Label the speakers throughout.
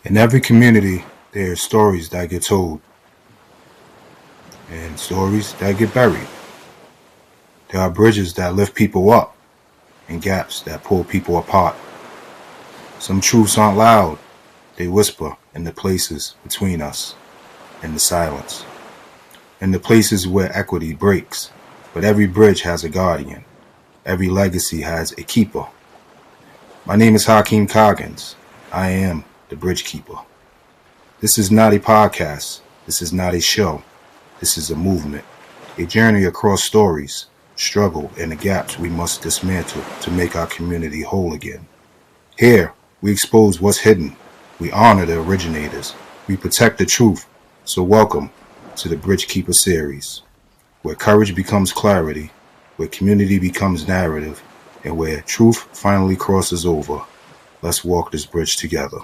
Speaker 1: In every community, there are stories that get told and stories that get buried. There are bridges that lift people up and gaps that pull people apart. Some truths aren't loud, they whisper in the places between us, in the silence, in the places where equity breaks. But every bridge has a guardian, every legacy has a keeper. My name is Hakim Coggins. I am the Bridgekeeper. This is not a podcast. This is not a show. This is a movement, a journey across stories, struggle, and the gaps we must dismantle to make our community whole again. Here, we expose what's hidden. We honor the originators. We protect the truth. So welcome to the Bridgekeeper Series, where courage becomes clarity, where community becomes narrative, and where truth finally crosses over. Let's walk this bridge together.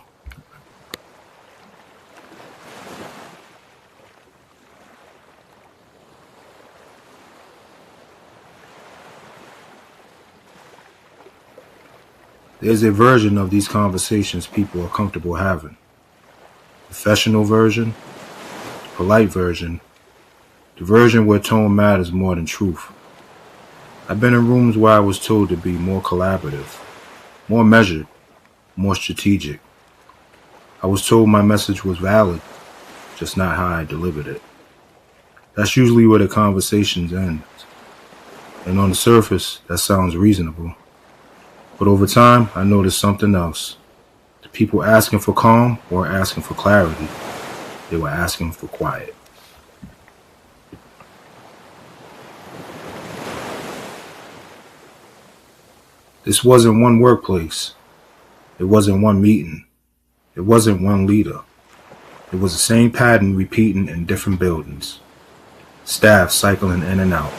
Speaker 1: There's a version of these conversations people are comfortable having. Professional version, polite version, the version where tone matters more than truth. I've been in rooms where I was told to be more collaborative, more measured, more strategic. I was told my message was valid, just not how I delivered it. That's usually where the conversations end. And on the surface, that sounds reasonable. But over time, I noticed something else. The people asking for calm weren't asking for clarity. They were asking for quiet. This wasn't one workplace. It wasn't one meeting. It wasn't one leader. It was the same pattern repeating in different buildings. Staff cycling in and out.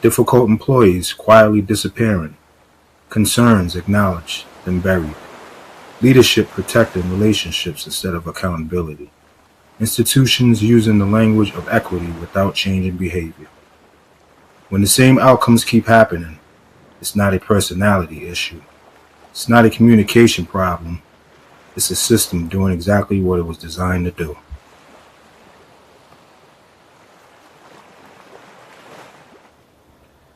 Speaker 1: Difficult employees quietly disappearing. Concerns acknowledged, then buried. Leadership protecting relationships instead of accountability. Institutions using the language of equity without changing behavior. When the same outcomes keep happening, it's not a personality issue. It's not a communication problem. It's a system doing exactly what it was designed to do.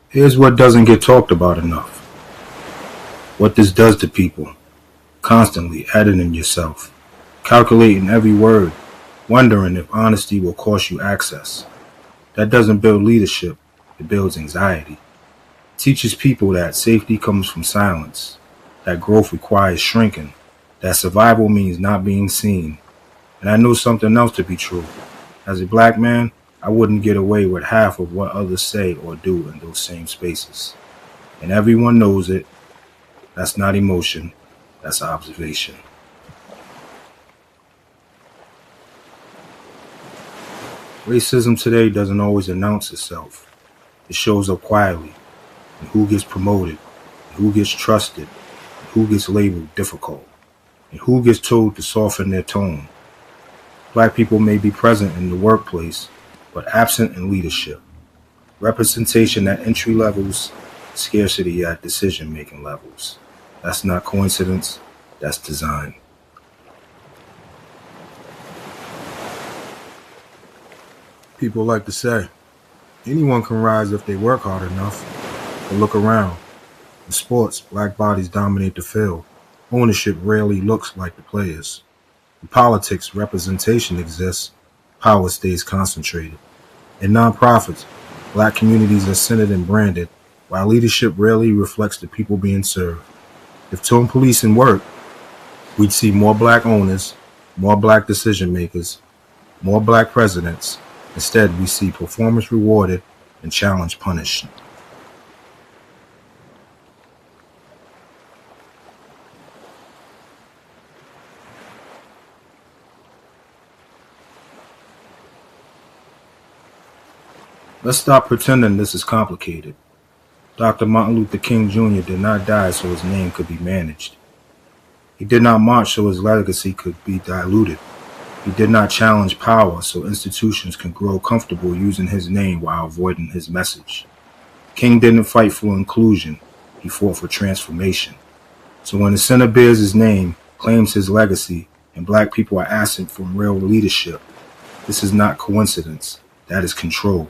Speaker 1: Here's what doesn't get talked about enough. What this does to people. Constantly editing yourself. Calculating every word. Wondering if honesty will cost you access. That doesn't build leadership. It builds anxiety. It teaches people that safety comes from silence. That growth requires shrinking. That survival means not being seen. And I know something else to be true. As a black man, I wouldn't get away with half of what others say or do in those same spaces. And everyone knows it. That's not emotion, that's observation. Racism today doesn't always announce itself. It shows up quietly, and who gets promoted, and who gets trusted, and who gets labeled difficult, and who gets told to soften their tone. Black people may be present in the workplace, but absent in leadership. Representation at entry levels, scarcity at decision-making levels. That's not coincidence, that's design. People like to say, anyone can rise if they work hard enough. But look around. In sports, black bodies dominate the field. Ownership rarely looks like the players. In politics, representation exists. Power stays concentrated. In nonprofits, black communities are centered and branded, while leadership rarely reflects the people being served. If tone policing worked, we'd see more black owners, more black decision makers, more black presidents. Instead, we see performance rewarded and challenge punished. Let's stop pretending this is complicated. Dr. Martin Luther King Jr. did not die so his name could be managed. He did not march so his legacy could be diluted. He did not challenge power so institutions can grow comfortable using his name while avoiding his message. King didn't fight for inclusion, he fought for transformation. So when the center bears his name, claims his legacy, and black people are absent from real leadership. This is not coincidence. That is control.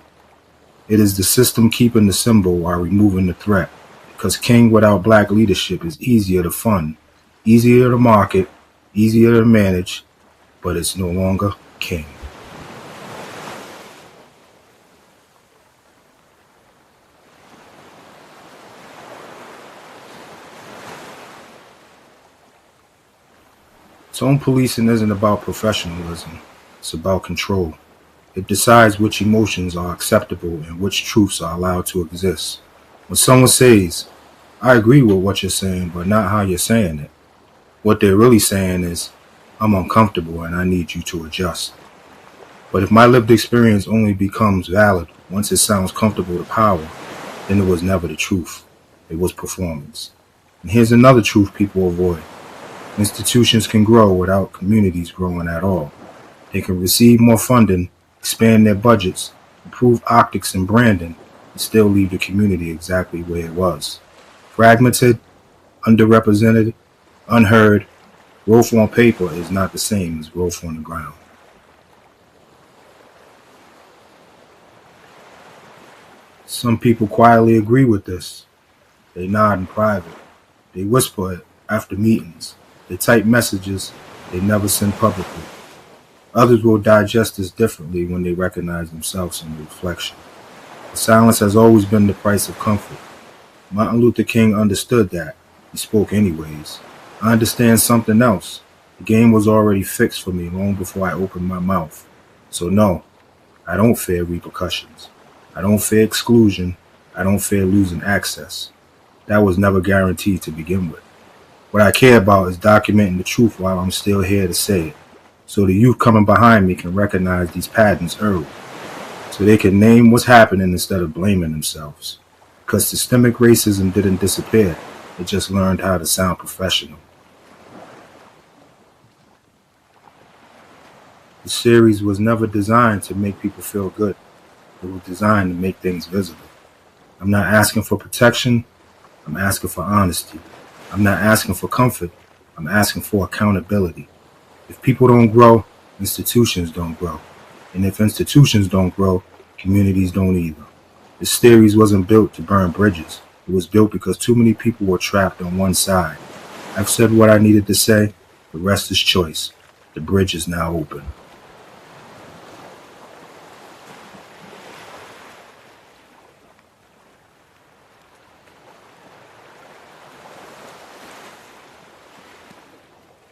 Speaker 1: It is the system keeping the symbol while removing the threat, because king without black leadership is easier to fund, easier to market, easier to manage, but it's no longer king. Tone policing isn't about professionalism, it's about control. It decides which emotions are acceptable and which truths are allowed to exist. When someone says, I agree with what you're saying, but not how you're saying it, what they're really saying is, I'm uncomfortable and I need you to adjust. But if my lived experience only becomes valid once it sounds comfortable to power, then it was never the truth. It was performance. And here's another truth people avoid. Institutions can grow without communities growing at all. They can receive more funding, expand their budgets, improve optics and branding, and still leave the community exactly where it was. Fragmented, underrepresented, unheard, growth on paper is not the same as growth on the ground. Some people quietly agree with this. They nod in private. They whisper it after meetings. They type messages they never send publicly. Others will digest this differently when they recognize themselves in the reflection. The silence has always been the price of comfort. Martin Luther King understood that. He spoke anyways. I understand something else. The game was already fixed for me long before I opened my mouth. So no, I don't fear repercussions. I don't fear exclusion. I don't fear losing access. That was never guaranteed to begin with. What I care about is documenting the truth while I'm still here to say it, so the youth coming behind me can recognize these patterns early, so they can name what's happening instead of blaming themselves. Because systemic racism didn't disappear, it just learned how to sound professional. The series was never designed to make people feel good. It was designed to make things visible. I'm not asking for protection, I'm asking for honesty. I'm not asking for comfort, I'm asking for accountability. If people don't grow, institutions don't grow. And if institutions don't grow, communities don't either. This series wasn't built to burn bridges. It was built because too many people were trapped on one side. I've said what I needed to say. The rest is choice. The bridge is now open.